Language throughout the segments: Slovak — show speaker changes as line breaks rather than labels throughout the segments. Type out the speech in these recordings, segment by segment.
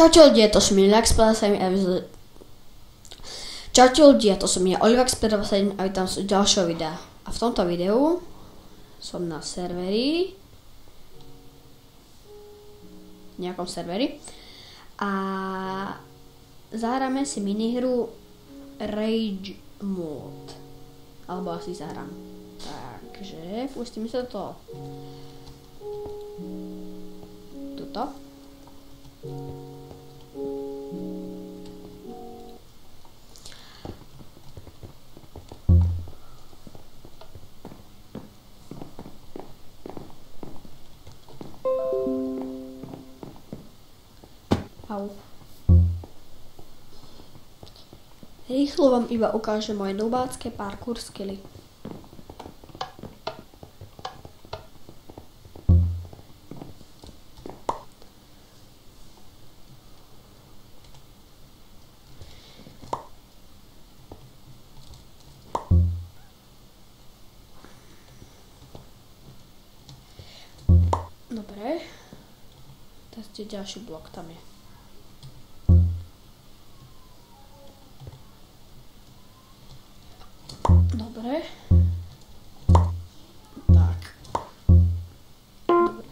Čaute ľudia, to som ja, Čaute ľudia, to som ja, Oliver X527 a vítam z ďalšieho videa. A v tomto videu som na serveri, nejakom serveri, a zahráme si minihru Rage Mode. Alebo asi zahrám. Takže pustíme sa do toho. Tuto. Au. Rýchlo vám iba ukážem moje nubácké parkour skilly. Dobre. Teraz je ďalší blok, tam je. Dobre. Tak. Dobre.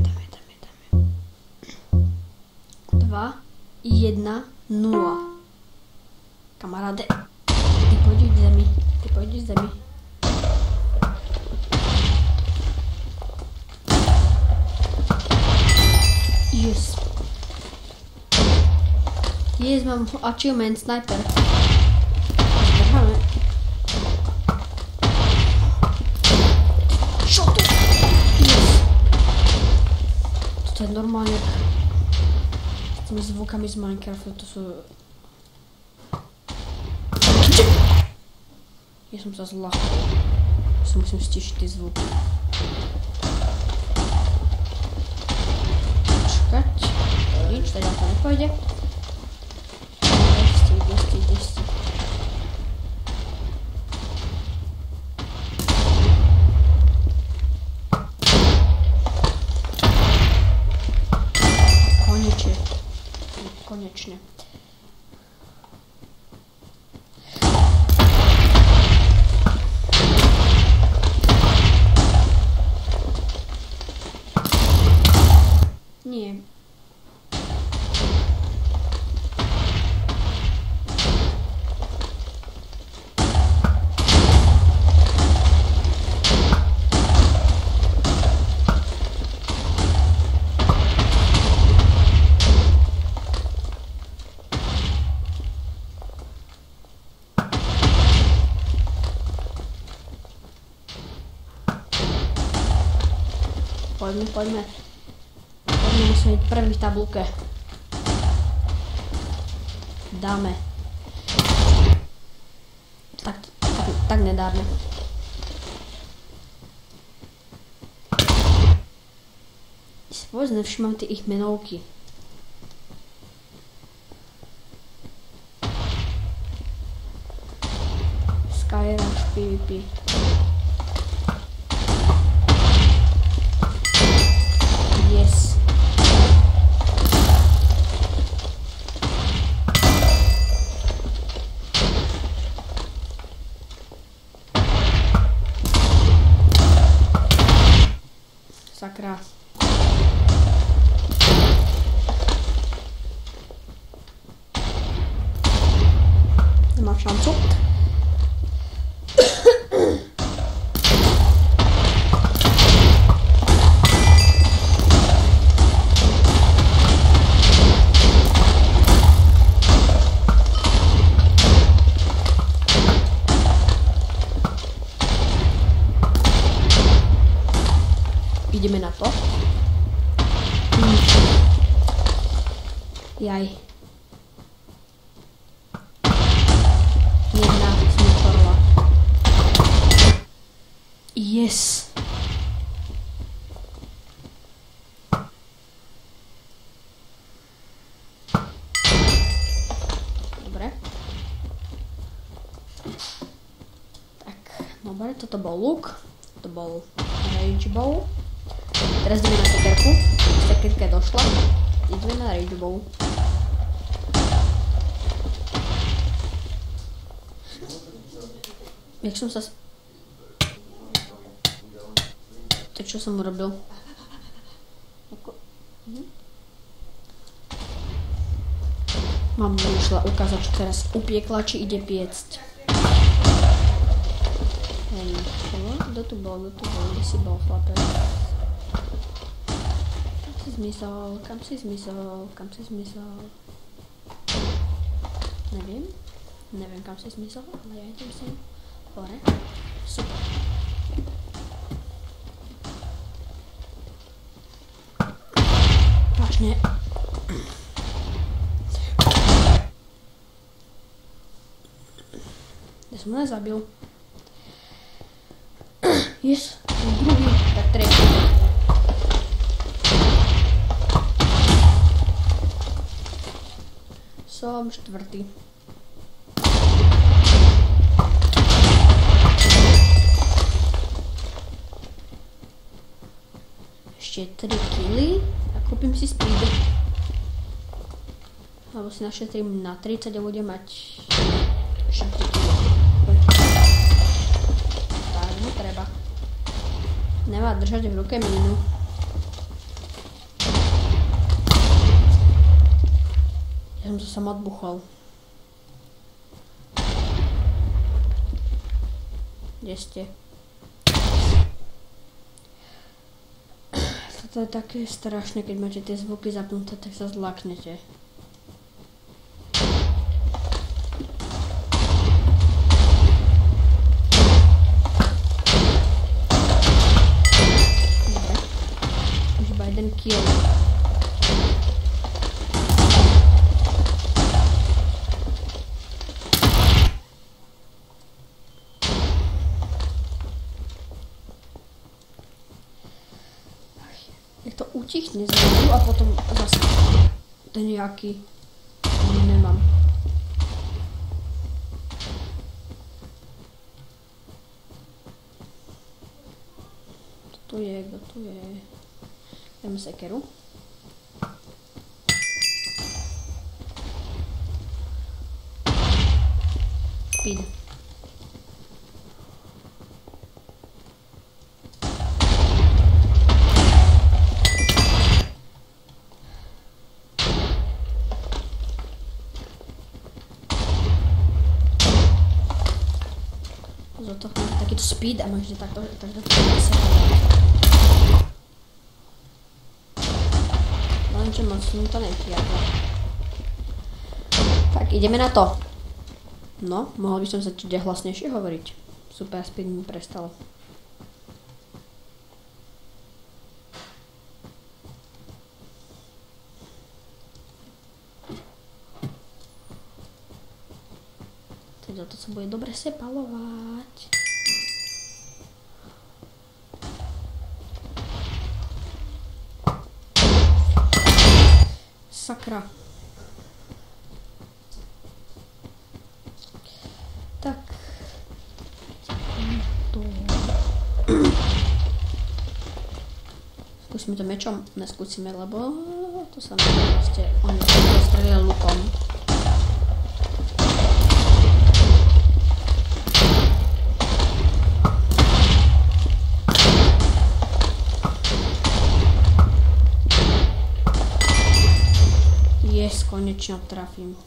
Tam je. 2, 1, 0. Kamaráde. Ty pôjdeš zemi. Yes. Yes, mám achievement sniper. Zdrháme. Čo to? Yes. Toto je normálne s tými zvukami z Minecraftu, to sú... Ja som sa zľahol. Musím stišiť tie zvuky. Počkať. Nič, teda to nepôjde. 200. Konečne. Nie. Poďme. Musíme byť prvý v tabulke. Dáme. Tak nedáme. Si vôbec nevšimám tie ich menovky. Skyrush PvP. Yes. Sakra. Nemám šancu. Ideme na to. Jaj. Jedna som otvorila. Yes. Dobre. Tak, dobre, toto bol luk. To bol Rage Bow. Teraz ideme na sekerku. sekretka došla. Ideme na Rage Ball. Jak som sa... To čo som urobil? Mám vyšla ukázačku teraz upiekla, či ide piecť. Hej, kto tu bol, kde si bol, chlapec? Kam si zmizol? Neviem kam si zmizol, ale ja idem sem hore. Super. Vážne. Ja som ho nezabil. Yes, som druhý, tak tretí. Som štvrtý. Ešte 3 killy a kúpim si speed. Alebo si našetrím na 30 a budem mať ešte 3 killy. Tak netreba. Nemá držať v ruke mínu. Ja som to sam odbuchol. Kde ste? To je také strašné, keď máte tie zvuky zapnuté, tak sa zlaknete. Dobre. Už iba jeden kill. Jak to utichne zrazu a potom zase ten nejaký nemám. Kto tu je? Dáme sekeru. Speed. Za to máš takýto speed a máš takto sa. Lenže moc mi to nepriadlo. Tak ideme na to. No, mohol by som začať hlasnejšie hovoriť. Super, speed mi prestal. Teda to sa bude dobre sepalovať. Sakra. Tak. Skúsime to mečom? Neskúsime, lebo to sa mi proste on strelil lukom. Yes, konečne trafím.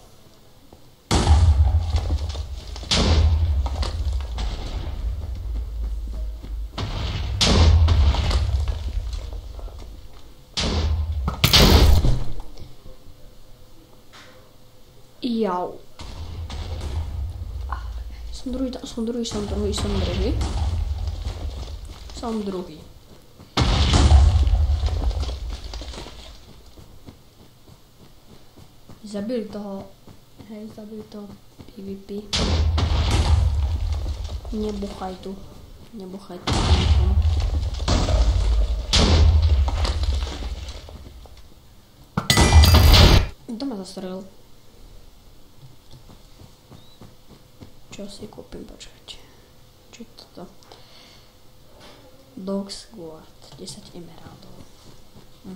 Jau. Som druhý. Zabili toho PvP. Nebuchaj tu. Kto ma zastrelil? Čo si kúpim, počkajte. Čo je toto? Dog Squad, 10 emeraldov. 4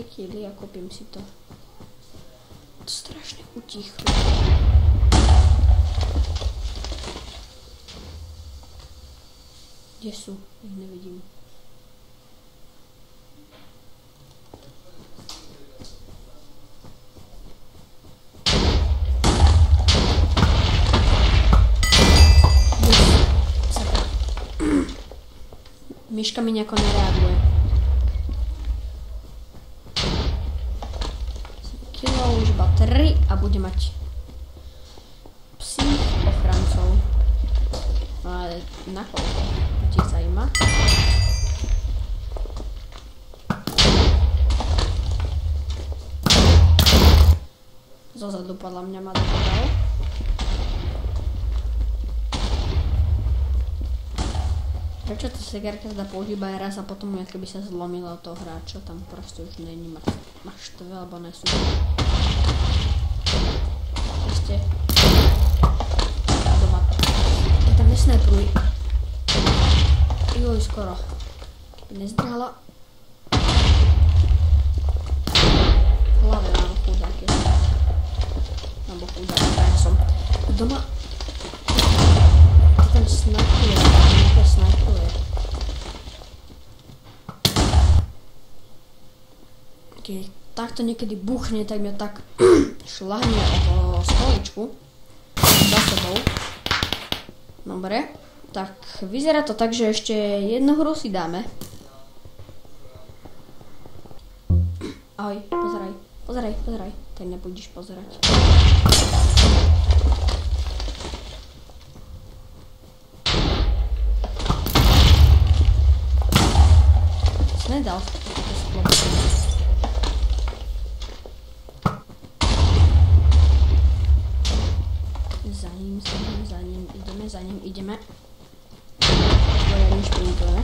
kg a kopím si to. To strašne utichlo. Kde sú? Ich nevidím. Myška mi nejako nereaguje. Kilo, už iba 3 a bude mať psích ochrancov. Ale na koľko? To tiež zaujíma. Zozadu podľa mňa ma dopadal. Prečo tá segerka sa dá použiť iba raz a potom keby sa zlomila toho hráča, tam proste už není maštve alebo nesú. Proste doma. Je tam nesnajpruj. Joj, skoro. Keby nezdrhala. V hlave mám chudák ešte. Alebo chudák, ja som doma. Tam snajpuje, nejaké snajpuje. Keď takto niekedy buchne, tak mňa tak šľahne o stoličku za sebou. Dobre, tak vyzerá to tak, že ešte jednu hru si dáme. Ahoj, pozeraj, tak nebudeš pozerať. Nedal to sklopku. Za ním, ideme. Poriadne šprintuje.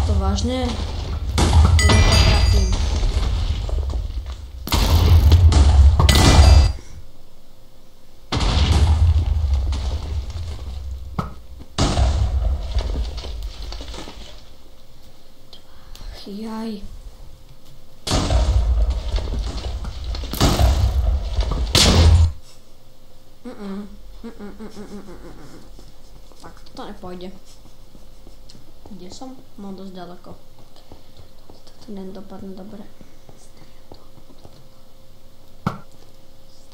To vážne? Ja to trafím. Jaj. Tak, to nepôjde. Kde som? No dosť ďaleko. Toto nedopadne dobre.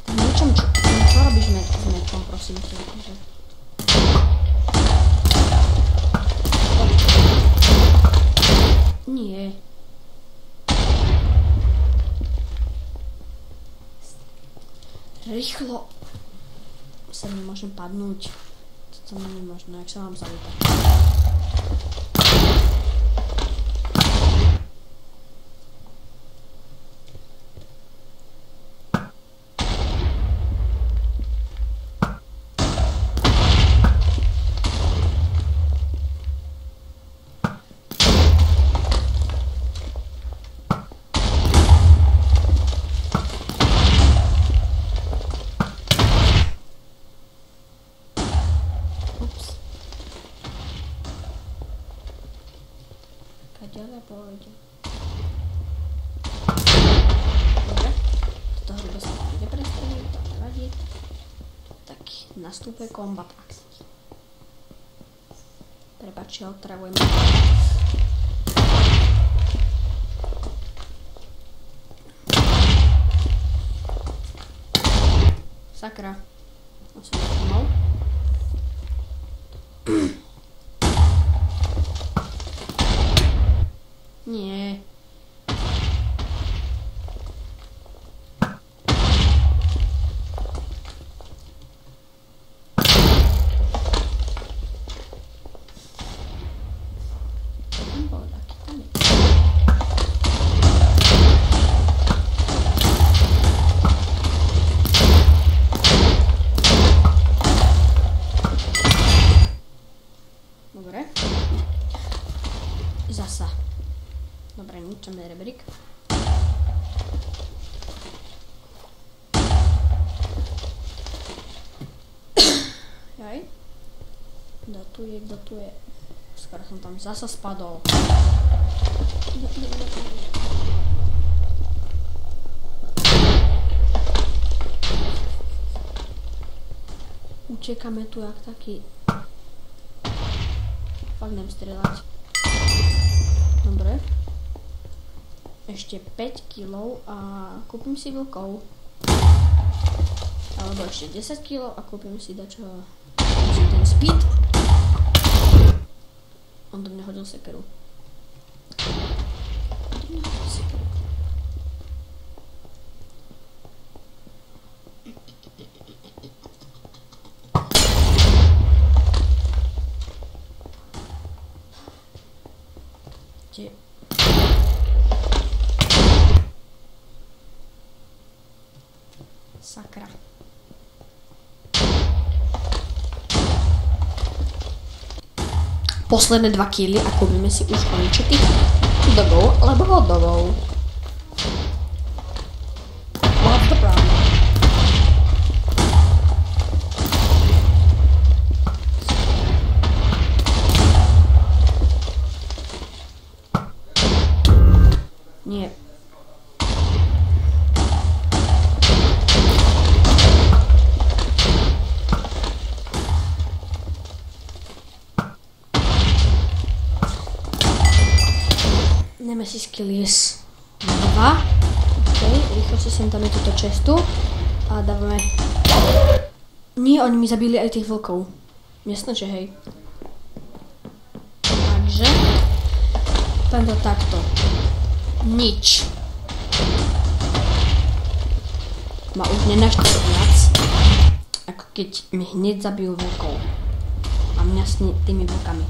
Mečom, čo robíš s mečom, prosím ťa? Nie. Rýchlo. Sa nemôžem padnúť. Toto nie je možné, jak sa mám zavítať. Ďalej pôjde. Dobre, toto hrubo sa bude prestreliť, to nevadí. Tak nastúpe combat axe. Prepáč, ja otravujem. Sakra. On sa nevšimol. Nie. Dobre. Zasa. Dobre, ničom rebrík. Jaj. Kto tu je? skoro som tam zasa spadol. Učekáme tu jak taký... Fakt neviem strieľať. Dobre. Ešte 5 kg a kúpim si vlkov. Alebo ešte 10 kg a kúpim si dačo... ten speed. On do mňa hodil sekeru. Kde? Sakra. Posledné 2 kily a kúpime si už konečne tých hudobov alebo hodovou. What's the problem? Nie. Nemesis Killies 2. Ok, rýchlo si sem dáme túto čestu a dávame... Nie, oni mi zabili aj tých vlkov. Jasné, že hej. Takže... Tento takto. Nič. Ma už nenaštve viac, ako keď mi hneď zabijú vlkov. A mňa s tými vlkami.